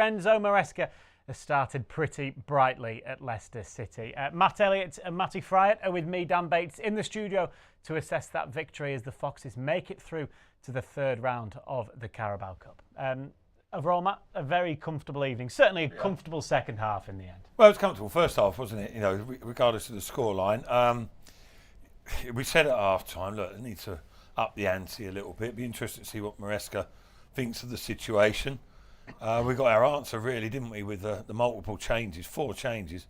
Enzo Maresca has started pretty brightly at Leicester City. Matt Elliott and Matty Fryatt are with me, Dan Bates, in the studio to assess that victory as the Foxes make it through to the third round of the Carabao Cup. Overall, Matt, a very comfortable evening. Certainly a comfortable second half in the end. Well, it was comfortable first half, wasn't it? You know, regardless of the scoreline. We said at half time, look, they need to up the ante a little bit. It'd be interesting to see what Maresca thinks of the situation. We got our answer, really, didn't we, with the multiple changes, 4 changes.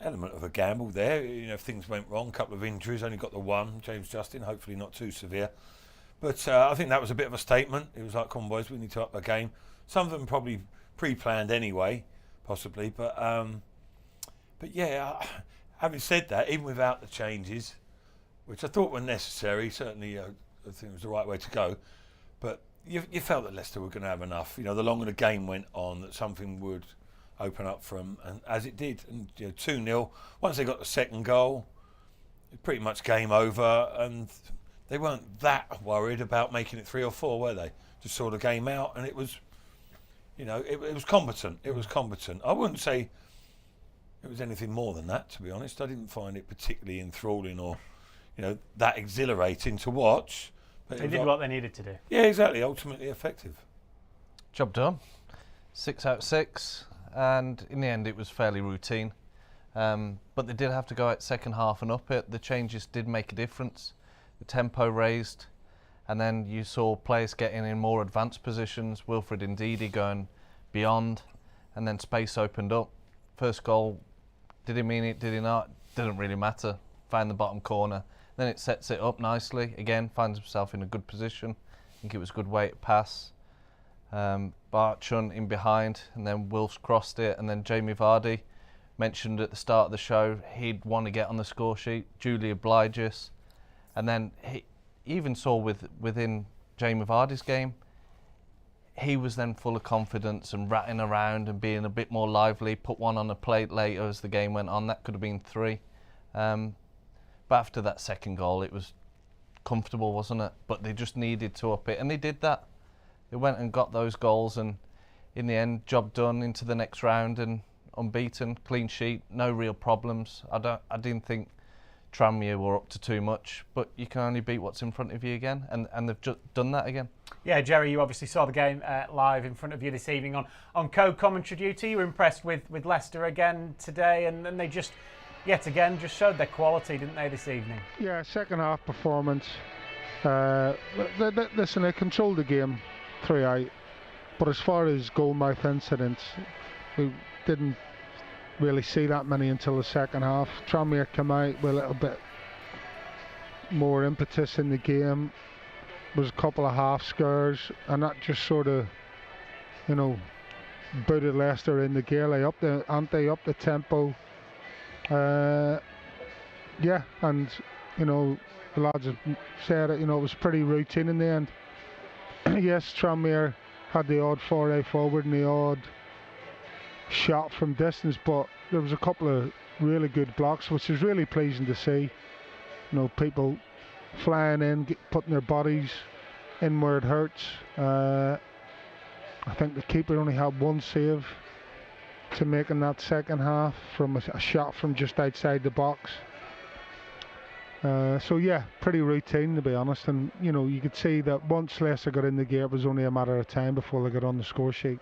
Element of a gamble there. You know, if things went wrong, a couple of injuries, only got the one, James Justin, hopefully not too severe. But I think that was a bit of a statement. It was like, come on, boys, we need to up the game. Some of them probably pre-planned anyway, possibly. But yeah, having said that, even without the changes, which I thought were necessary, certainly I think it was the right way to go. But you felt that Leicester were going to have enough. You know, the longer the game went on, that something would open up for them, and as it did. And 2-0. Once they got the second goal, it pretty much game over, and they weren't that worried about making it 3 or 4, were they? Just saw the game out, and it was, you know, it was competent. It was competent. I wouldn't say it was anything more than that, to be honest. I didn't find it particularly enthralling or, you know, that exhilarating to watch. But they did what they needed to do. Yeah, exactly. Ultimately effective. Job done. 6 out of 6, and in the end it was fairly routine. But they did have to go out second half and up it. The changes did make a difference. The tempo raised, and then you saw players getting in more advanced positions. Wilfred Ndidi going beyond, and then space opened up. First goal, did he mean it? Did he not? Didn't really matter. Found the bottom corner. Then it sets it up nicely. Again, finds himself in a good position. I think it was a good weight pass. Barchun in behind, and then Wilfs crossed it, and then Jamie Vardy mentioned at the start of the show he'd want to get on the score sheet. Duly obliges. And then he even saw within Jamie Vardy's game, he was then full of confidence and ratting around and being a bit more lively, put one on the plate later as the game went on. That could have been 3. But after that second goal, it was comfortable, wasn't it? But they just needed to up it, and they did that. They went and got those goals, and in the end, job done into the next round, and unbeaten, clean sheet, no real problems. I didn't think Tranmere were up to too much, but you can only beat what's in front of you again, and they've just done that again. Yeah, Jerry, you obviously saw the game live in front of you this evening on co-commentary duty. You were impressed with Leicester again today, and they just, yet again, just showed their quality, didn't they, this evening? Yeah, second half performance. Listen, they controlled the game 3 out, but as far as goal mouth incidents, we didn't really see that many until the second half. Tranmere came out with a little bit more impetus in the game. There was a couple of half scares, and that just sort of, you know, booted Leicester in the gear. They upped the ante, upped the tempo. Yeah, and you know, the lads have said it, you know, it was pretty routine in the end. Yes, Tranmere had the odd foray forward and the odd shot from distance, but there was a couple of really good blocks, which is really pleasing to see. You know, people flying in, putting their bodies in where it hurts. I think the keeper only had 1 save to make in that second half from a shot from just outside the box. So yeah, pretty routine, to be honest. And you know, you could see that once Leicester got in the gear, it was only a matter of time before they got on the score sheet.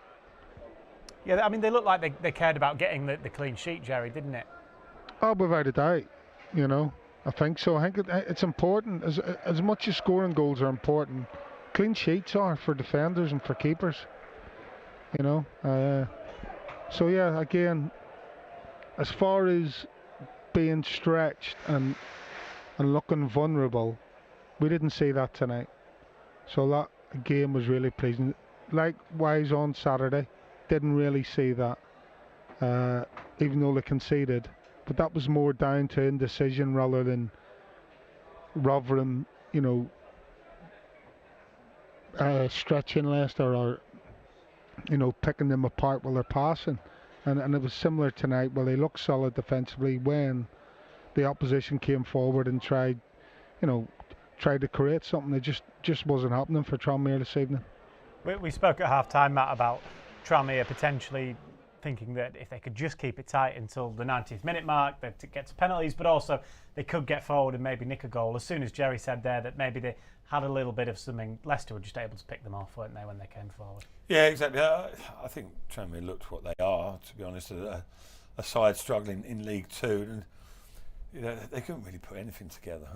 Yeah, I mean, they looked like they cared about getting the clean sheet, Jerry, didn't it? Oh, without a doubt. You know, I think so. I think it's important. As much as scoring goals are important, clean sheets are for defenders and for keepers. You know. So yeah, again, as far as being stretched and looking vulnerable, we didn't see that tonight. So that game was really pleasing. Likewise on Saturday, didn't really see that, even though they conceded. But that was more down to indecision rather than Rotherham, you know, stretching Leicester or, you know, picking them apart while they're passing. And it was similar tonight, where they looked solid defensively when the opposition came forward and tried to create something. It just wasn't happening for Tranmere this evening. We spoke at half time, Matt, about Tranmere potentially thinking that if they could just keep it tight until the 90th minute mark, they'd get to penalties, but also they could get forward and maybe nick a goal. As soon as Jerry said there that maybe they had a little bit of something, Leicester were just able to pick them off, weren't they, when they came forward? Yeah, exactly. I think Tranmere looked what they are, to be honest, a side struggling in League Two, and they couldn't really put anything together,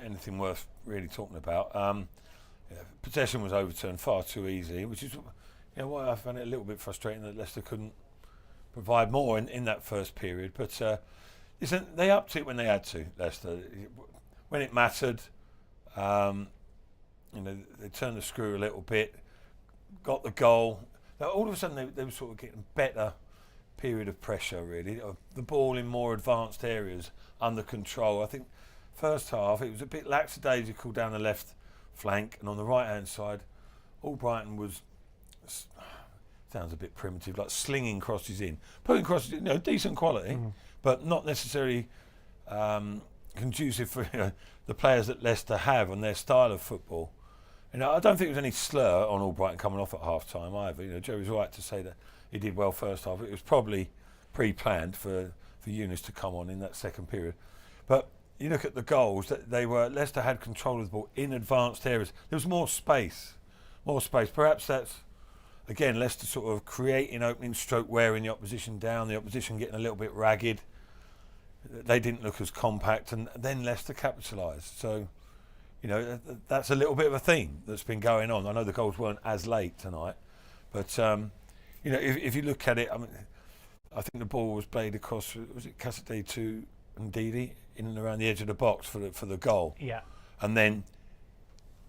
anything worth really talking about. Possession was overturned far too easily, which is why I found it a little bit frustrating that Leicester couldn't provide more in that first period. But listen, they upped it when they had to, Leicester. When it mattered, they turned the screw a little bit, got the goal. Now, all of a sudden, they were sort of getting better period of pressure, really. The ball in more advanced areas under control. I think first half, it was a bit lackadaisical down the left flank, and on the right-hand side, Albrighton was, sounds a bit primitive, like slinging crosses in. Putting crosses in, decent quality, but not necessarily conducive for the players that Leicester have and their style of football. I don't think there was any slur on Albrighton coming off at half-time either. Jerry's right to say that he did well first half. It was probably pre-planned for Younes to come on in that second period. But you look at the goals, that Leicester had control of the ball in advanced areas. There was more space. Perhaps that's, again, Leicester sort of creating opening stroke, wearing the opposition down, the opposition getting a little bit ragged. They didn't look as compact, and then Leicester capitalised. So, that's a little bit of a theme that's been going on. I know the goals weren't as late tonight, but if you look at it, I think the ball was played across. Was it Cassidy to Ndidi in and around the edge of the box for the goal? Yeah. And then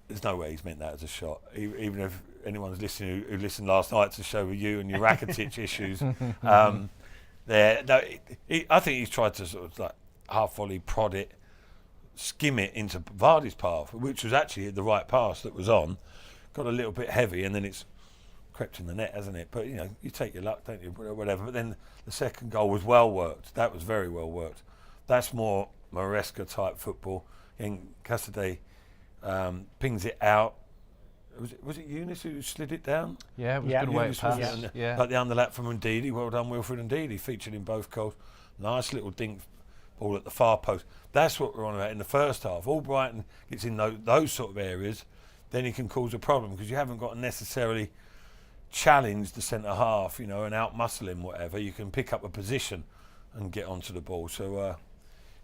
there's no way he's meant that as a shot. Even if anyone's listening who listened last night to the show with you and your Rakitic issues, I think he's tried to sort of like half volley prod it, skim it into Vardy's path, which was actually the right pass that was on. Got a little bit heavy, and then it's crept in the net, hasn't it? But you take your luck, don't you? Whatever. But then the second goal was well worked. That was very well worked. That's more Maresca type football. And Cassidy pings it out. Was it Younes who slid it down? Yeah, it was a good way to pass. Yeah. Like the underlap from Ndidi. Well done, Wilfred Ndidi. Featured in both goals. Nice little dink ball at the far post. That's what we're on about in the first half. Albrighton gets in those sort of areas, then he can cause a problem because you haven't got to necessarily challenge the centre half, and out-muscle him, whatever. You can pick up a position and get onto the ball. So,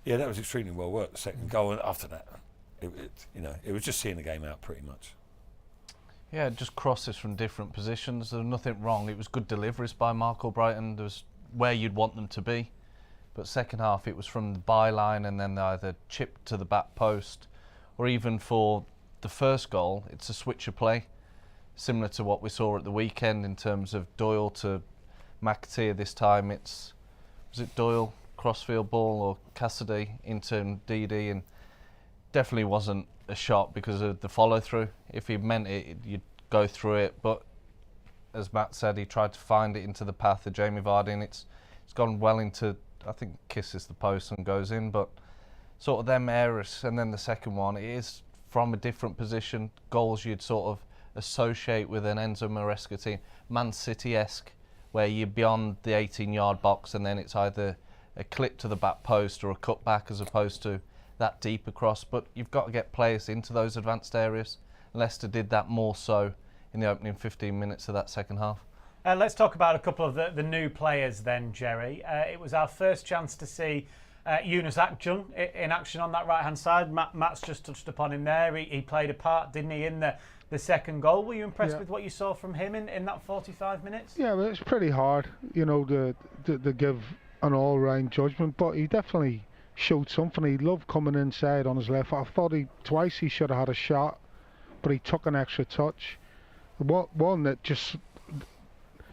that was extremely well worked, the second goal. And after that, it was just seeing the game out pretty much. Yeah, just crosses from different positions. There was nothing wrong. It was good deliveries by Mark Albrighton. There was where you'd want them to be. But second half, it was from the byline and then they either chipped to the back post, or even for the first goal, it's a switch of play, similar to what we saw at the weekend in terms of Doyle to McAteer. This time was it Doyle, crossfield ball, or Cassidy into Ndidi, and definitely wasn't a shot because of the follow-through. If he meant it, you'd go through it, but as Matt said, he tried to find it into the path of Jamie Vardy, and it's gone well into, I think, kisses the post and goes in, but sort of them errors. And then the second one, it is from a different position, goals you'd sort of associate with an Enzo Maresca team, Man City-esque, where you're beyond the 18-yard box and then it's either a clip to the back post or a cut back as opposed to that deep across. But you've got to get players into those advanced areas. Leicester did that more so in the opening 15 minutes of that second half. Let's talk about a couple of the new players then, Jerry. It was our first chance to see Younes Akjun in action on that right-hand side. Matt's just touched upon him there. He played a part, didn't he, in the second goal. Were you impressed with what you saw from him in that 45 minutes? Yeah, well, it's pretty hard, to give an all-round judgment, but he definitely showed something. He loved coming inside on his left. I thought twice he should have had a shot, but he took an extra touch. One that just...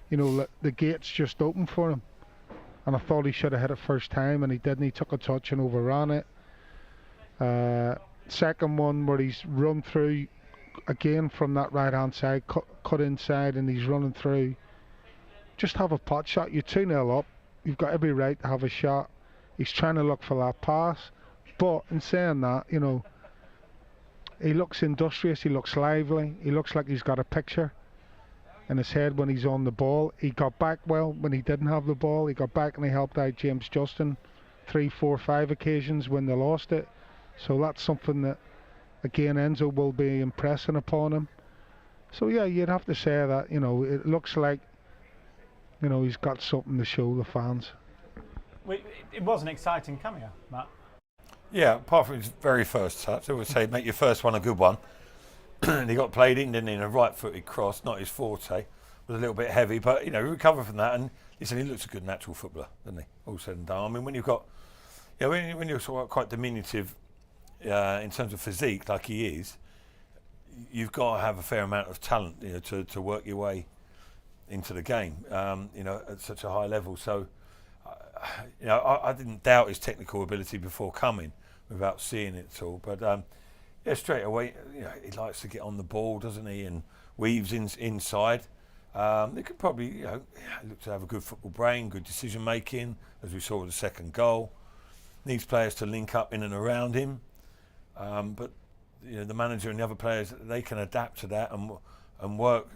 the gates just opened for him, and I thought he should have hit it first time, and he didn't. He took a touch and overran it. Second one where he's run through again from that right hand side, cut inside, and he's running through. Just have a pot shot. You're 2-0 up. You've got every right to have a shot. He's trying to look for that pass, but in saying that, he looks industrious. He looks lively. He looks like he's got a picture. in his head when he's on the ball. He got back well when he didn't have the ball. He got back and he helped out James Justin 3, 4, 5 occasions when they lost it. So that's something that, again, Enzo will be impressing upon him. So yeah, you'd have to say that, you know, it looks like, you know, he's got something to show the fans. It was an exciting cameo, Matt. Yeah, apart from his very first touch, I would say make your first one a good one. And he got played in, didn't he, in a right-footed cross, not his forte. Was a little bit heavy, but, you know, he recovered from that. And listen, he looks a good natural footballer, doesn't he? All said and done. I mean, when you've got, you know, when you're sort of quite diminutive in terms of physique, like he is, you've got to have a fair amount of talent, you know, to work your way into the game, you know, at such a high level. So, you know, I didn't doubt his technical ability before coming, without seeing it at all. But yeah, straight away, you know, he likes to get on the ball, doesn't he, and weaves inside. They could probably, you know, look to have a good football brain, good decision making, as we saw with the second goal. Needs players to link up in and around him, but you know, the manager and the other players, they can adapt to that and work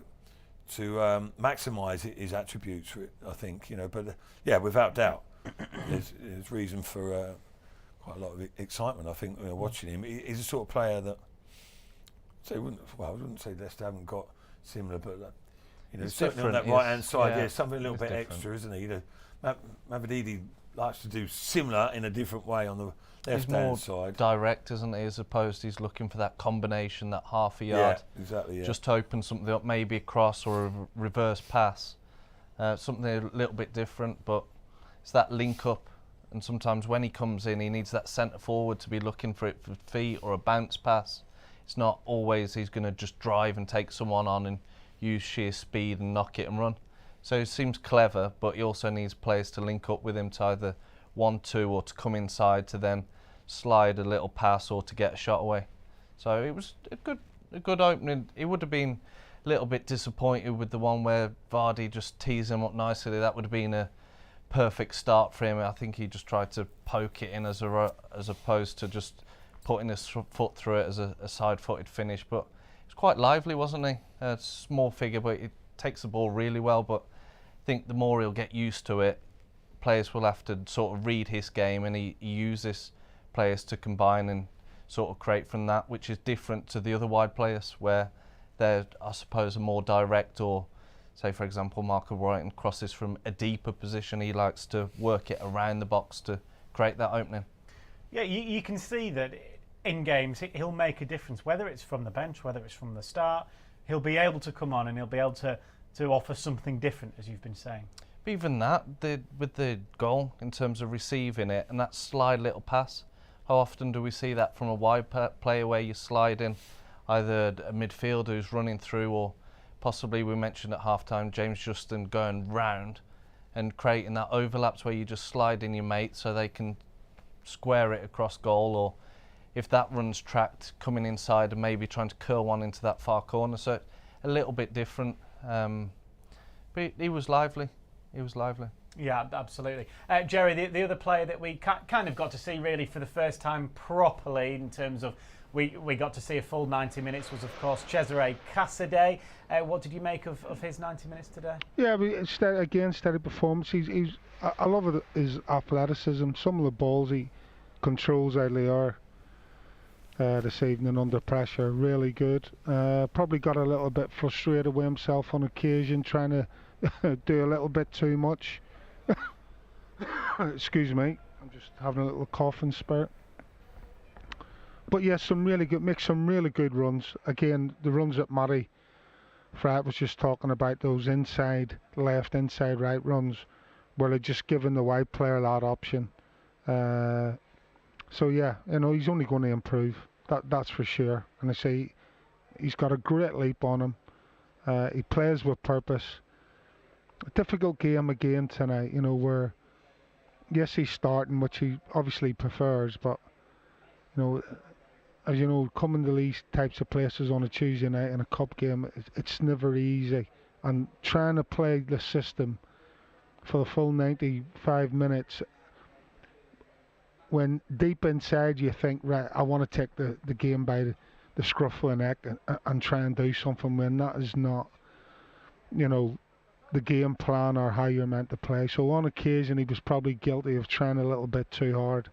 to maximise his attributes, I think, you know. But yeah, without doubt, there's reason for quite a lot of excitement, I think, you know, watching him. He's the sort of player that, I wouldn't say Leicester haven't got similar, but you know, It's certainly on different. that right hand side, Yeah, there's something a little it's bit different. extra, isn't he? You know, Mavididi likes to do similar in a different way on the He's left more hand side. direct, isn't he, as opposed to he's looking for that combination, that half a yard, Yeah, exactly. Yeah. just to open something up, maybe a cross or a reverse pass, something a little bit different, but it's that link up. And sometimes when he comes in, he needs that centre forward to be looking for it for feet or a bounce pass. It's not always he's going to just drive and take someone on and use sheer speed and knock it and run. So he seems clever, but he also needs players to link up with him to either 1-2 or to come inside to then slide a little pass or to get a shot away. So it was a good opening. He would have been a little bit disappointed with the one where Vardy just teased him up nicely. That would have been a perfect start for him. I think he just tried to poke it in as opposed to just putting his foot through it as a side-footed finish. But he was quite lively, wasn't he? A small figure, but he takes the ball really well. But I think the more he'll get used to it, players will have to sort of read his game, and he uses players to combine and sort of create from that, which is different to the other wide players where they're, I suppose, a more direct, or say, for example, Marco Royton crosses from a deeper position. He likes to work it around the box to create that opening. Yeah, you can see that in games he'll make a difference, whether it's from the bench, whether it's from the start. He'll be able to come on and he'll be able to offer something different, as you've been saying. But even that, with the goal, in terms of receiving it and that slide little pass, how often do we see that from a wide player where you slide in either a midfielder who's running through, or possibly, we mentioned at half-time, James Justin going round and creating that overlaps where you just slide in your mate so they can square it across goal, or if that run's tracked, coming inside and maybe trying to curl one into that far corner. So a little bit different. But he was lively. He was lively. Yeah, absolutely. Jerry, the other player that we kind of got to see really for the first time properly, in terms of we got to see a full 90 minutes, was of course Cesare Casadei. What did you make of his 90 minutes today? Yeah, but steady performance. I love his athleticism. Some of the balls he controls out of the air this evening under pressure, really good. Probably got a little bit frustrated with himself on occasion, trying to do a little bit too much. Excuse me, I'm just having a little coughing spurt. But yes, makes some really good runs. Again, the runs that Matty Fratt was just talking about, those inside left, inside right runs, where they're just giving the wide player that option. So yeah, you know, he's only going to improve. That's for sure. And I say he's got a great leap on him. He plays with purpose. A difficult game again tonight, you know, where yes, he's starting, which he obviously prefers, but you know, as you know, coming to these types of places on a Tuesday night in a cup game, it's never easy. And trying to play the system for the full 95 minutes, when deep inside you think, right, I want to take the game by the scruff of the neck and try and do something, when that is not you know, the game plan or how you're meant to play. So on occasion he was probably guilty of trying a little bit too hard.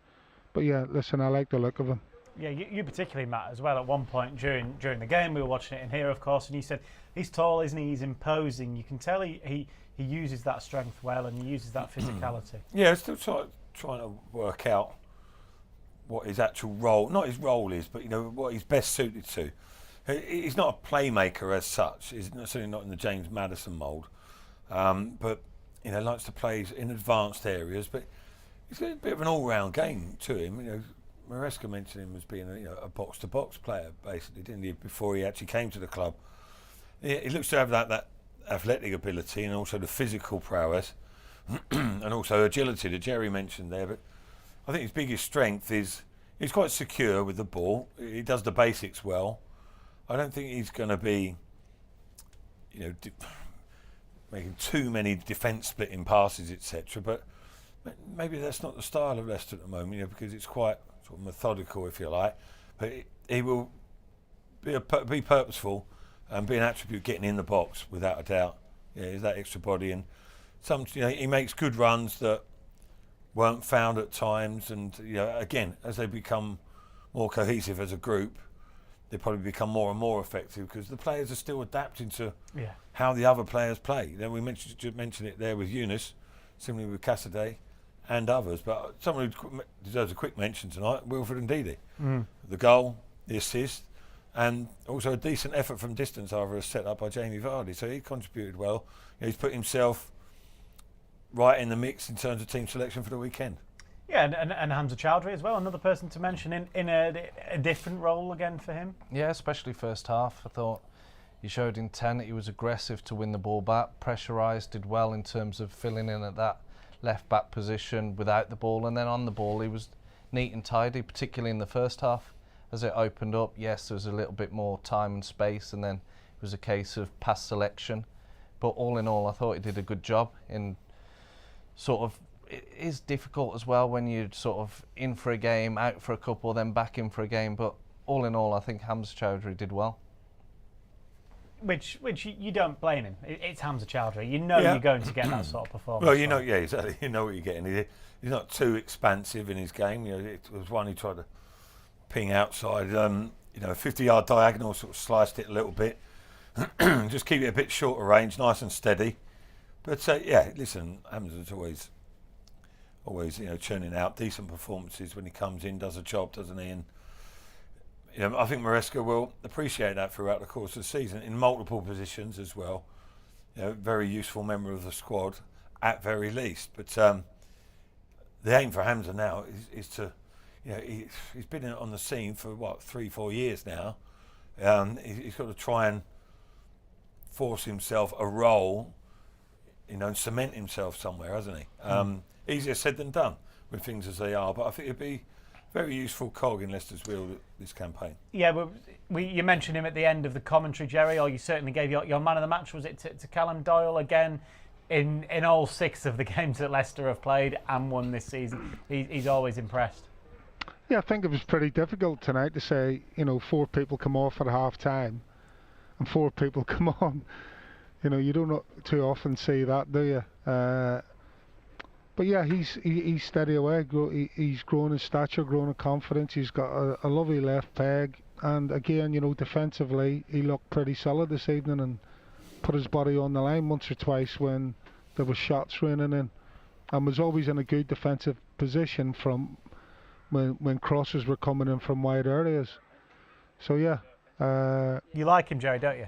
But yeah, listen, I like the look of him. Yeah, you particularly, Matt, as well. At one point during the game, we were watching it in here, of course, and you said he's tall, isn't he? He's imposing. You can tell he uses that strength well, and he uses that physicality. Yeah, still trying to work out what his actual role, not his role is, but what he's best suited to. He's not a playmaker as such. He's certainly not in the James Maddison mould. But likes to play in advanced areas. But he's got a bit of an all-round game to him. Maresca mentioned him as being a box-to-box player, basically, didn't he? Before he actually came to the club, he looks to have that athletic ability and also the physical prowess and also agility that Jerry mentioned there. But I think his biggest strength is he's quite secure with the ball. He does the basics well. I don't think he's going to be, making too many defence-splitting passes, etc. But maybe that's not the style of Leicester at the moment, because it's quite sort of methodical, if you like. But he will be purposeful and be an attribute getting in the box without a doubt. Yeah, he's that extra body, and he makes good runs that weren't found at times. And again, as they become more cohesive as a group, they probably become more and more effective because the players are still adapting to how the other players play. Then we mentioned it there with Eunice, similarly with Cassidy and others. But someone who deserves a quick mention tonight, Wilfred Ndidi. The goal, the assist, and also a decent effort from distance after a set up by Jamie Vardy. So he contributed well. He's put himself right in the mix in terms of team selection for the weekend. Yeah, and Hamza Chowdhury as well, another person to mention in a different role again for him. Yeah, especially first half. I thought he showed intent. He was aggressive to win the ball back, pressurised, did well in terms of filling in at that left back position without the ball, and then on the ball he was neat and tidy, particularly in the first half. As it opened up, yes, there was a little bit more time and space, and then it was a case of pass selection. But all in all, I thought he did a good job in sort of. It is difficult as well when you're sort of in for a game, out for a couple, then back in for a game. But all in all, I think Hamza Chowdhury did well. Which you don't blame him. It's Hamza Chowdhury. You're going to get that sort of performance. Well, exactly. You know what you're getting. He's not too expansive in his game. It was one he tried to ping outside. 50-yard diagonal, sort of sliced it a little bit. Just keep it a bit shorter range, nice and steady. But listen, Hamza's always churning out decent performances when he comes in, does a job, doesn't he? And I think Maresca will appreciate that throughout the course of the season in multiple positions as well. Very useful member of the squad at very least. But the aim for Hamza now is to, he's been on the scene for 3-4 years now. He's got to try and force himself a role, and cement himself somewhere, hasn't he? Easier said than done with things as they are, but I think it'd be very useful cog in Leicester's wheel this campaign. Yeah, you mentioned him at the end of the commentary, Jerry, or you certainly gave your man of the match. Was it to Callum Doyle again? In all 6 of the games that Leicester have played and won this season, he's always impressed. Yeah, I think it was pretty difficult tonight to say, 4 people come off at half time and 4 people come on. You don't too often see that, do you? But yeah, he's steady away. He's grown in stature, grown in confidence. He's got a lovely left peg, and again, defensively, he looked pretty solid this evening and put his body on the line once or twice when there was shots raining in, and was always in a good defensive position from when crosses were coming in from wide areas. So yeah. You like him, Jerry, don't you?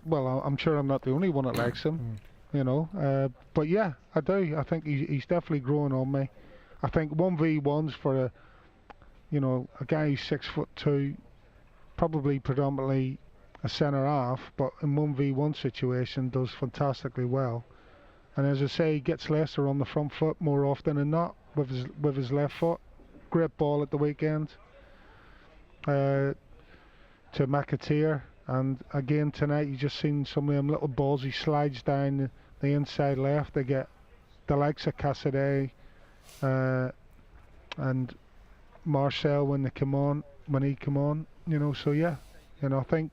Well, I'm sure I'm not the only one that likes him. But yeah, I do. I think he's definitely growing on me. I think 1v1s for a guy who's 6'2", probably predominantly a centre half, but in 1v1 situation does fantastically well. And as I say, he gets Leicester on the front foot more often than not with his left foot. Great ball at the weekend to McAteer, and again tonight you just seen some of them little balls he slides down the inside left. They get the likes of Cassidy and Marcel when he come on. So yeah, I think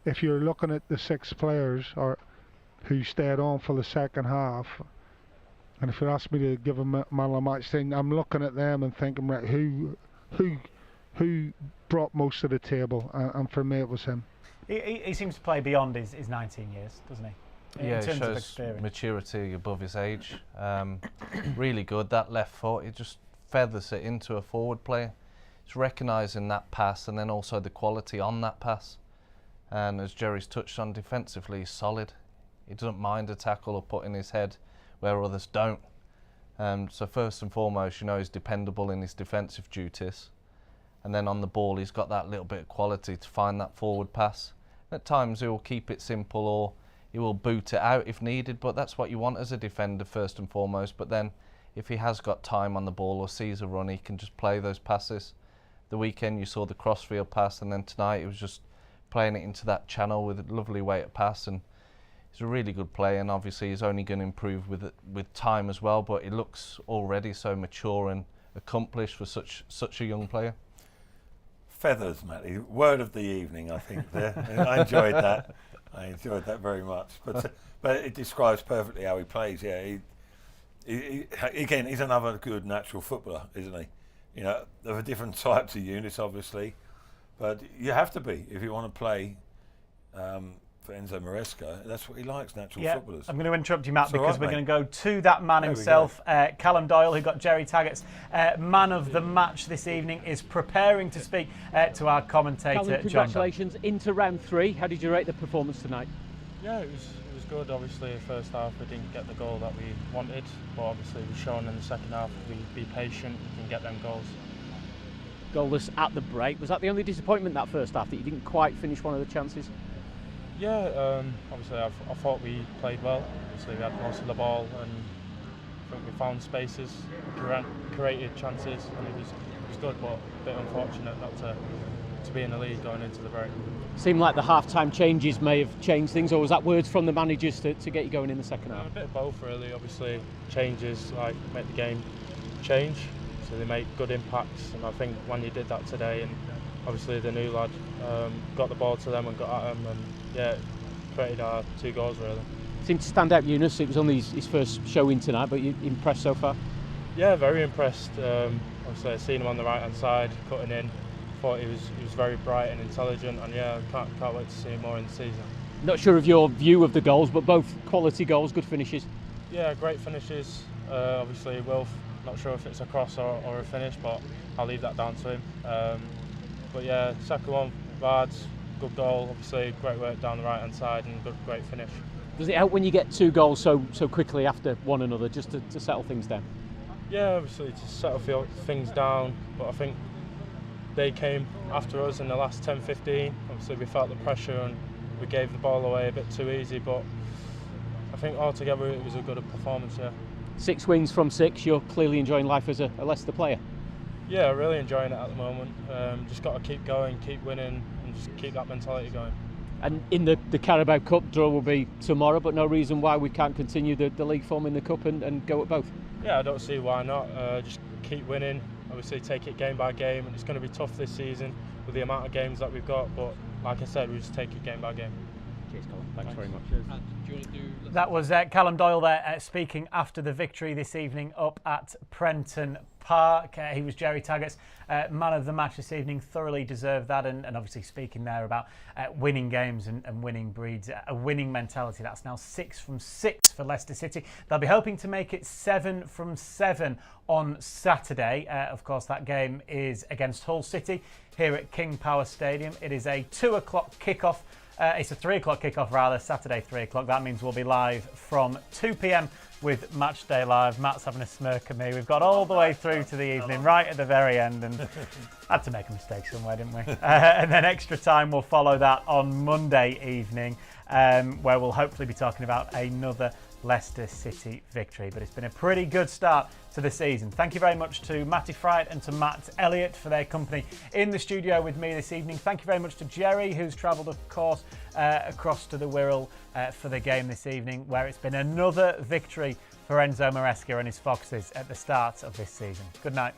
if you're looking at the 6 players or who stayed on for the second half. And if you ask me to give a man of the match thing, I'm looking at them and thinking, right, who brought most to the table? And for me, it was him. He seems to play beyond his 19 years, doesn't he? Yeah, in he terms of shows experience. maturity above his age. Really good. That left foot, he just feathers it into a forward player. It's recognising that pass and then also the quality on that pass. And as Jerry's touched on, defensively, he's solid. He doesn't mind a tackle or putting his head where others don't. So first and foremost, you know, he's dependable in his defensive duties. And then on the ball, he's got that little bit of quality to find that forward pass. At times, he'll keep it simple or he will boot it out if needed, but that's what you want as a defender first and foremost. But then if he has got time on the ball or sees a run, he can just play those passes. The weekend you saw the crossfield pass, and then tonight he was just playing it into that channel with a lovely weighted pass. And he's a really good player, and obviously he's only going to improve with time as well, but he looks already so mature and accomplished for such a young player. Feathers, Matty. Word of the evening, I think. There, I enjoyed that. I enjoyed that very much. But it describes perfectly how he plays. Yeah, again, he's another good natural footballer, isn't he? You know, there are different types of units, obviously, but you have to be if you want to play for Enzo Maresca. That's what he likes, natural footballers. I'm going to interrupt you, Matt, It's because all right, we're going to go to that man himself, Callum Doyle, who got Jerry Taggart's man of the match this evening, is preparing to speak to our commentator, Callum, John. congratulations into round 3. How did you rate the performance tonight? Yeah, it was good. Obviously, the first half we didn't get the goal that we wanted, but obviously we've shown in the second half we be patient and get them goals. Goalless at the break. Was that the only disappointment that first half, that you didn't quite finish one of the chances? Yeah, obviously I thought we played well. Obviously we had most of the ball and I think we found spaces, created chances, and it was good, but a bit unfortunate not to be in the lead going into the break. Seemed like the half-time changes may have changed things, or was that words from the managers to get you going in the second half? A bit of both really. Obviously changes like make the game change, so they make good impacts, and I think when you did that today, and obviously the new lad got the ball to them and got at them, and yeah, created our 2 goals really. Seemed to stand out, Yunus. It was only his first showing tonight, but you impressed so far? Yeah, very impressed. Obviously I've seen him on the right hand side cutting in. Thought he was very bright and intelligent, and yeah, can't wait to see him more in the season. Not sure of your view of the goals, but both quality goals, good finishes. Yeah, great finishes. Obviously Wilf, not sure if it's a cross or a finish, but I'll leave that down to him. But yeah, second one, Vards, good goal. Obviously great work down the right hand side and great finish. Does it help when you get 2 goals so quickly after one another, just to settle things down? Yeah, obviously to settle things down, but I think they came after us in the last 10-15. Obviously we felt the pressure and we gave the ball away a bit too easy, but I think altogether it was a good performance, yeah. 6 wins from 6, you're clearly enjoying life as a Leicester player. Yeah, really enjoying it at the moment. Just got to keep going, keep winning, and just keep that mentality going. And in the Carabao Cup, draw will be tomorrow, but no reason why we can't continue the league form in the Cup and go at both? Yeah, I don't see why not. Just keep winning, obviously take it game by game, and it's going to be tough this season with the amount of games that we've got, but like I said, we just take it game by game. Cheers, Colin. Thanks very much. That was Callum Doyle there speaking after the victory this evening up at Prenton Park. He was Jerry Taggart's man of the match this evening. Thoroughly deserved that, and obviously speaking there about winning games and winning breeds, a winning mentality. That's now 6 from 6 for Leicester City. They'll be hoping to make it 7 from 7 on Saturday. Of course, that game is against Hull City here at King Power Stadium. It is a 2 o'clock kickoff. It's a 3 o'clock kickoff rather, Saturday 3 o'clock. That means we'll be live from 2 p.m. with Matchday Live. Matt's having a smirk at me. We've got all the way through to the evening, right at the very end, and had to make a mistake somewhere, didn't we? And then extra time will follow that on Monday evening, where we'll hopefully be talking about another Leicester City victory. But it's been a pretty good start to the season. Thank you very much to Matty Fright and to Matt Elliott for their company in the studio with me this evening. Thank you very much to Jerry, who's travelled, of course, across to the Wirral for the game this evening, where it's been another victory for Enzo Maresca and his Foxes at the start of this season. Good night.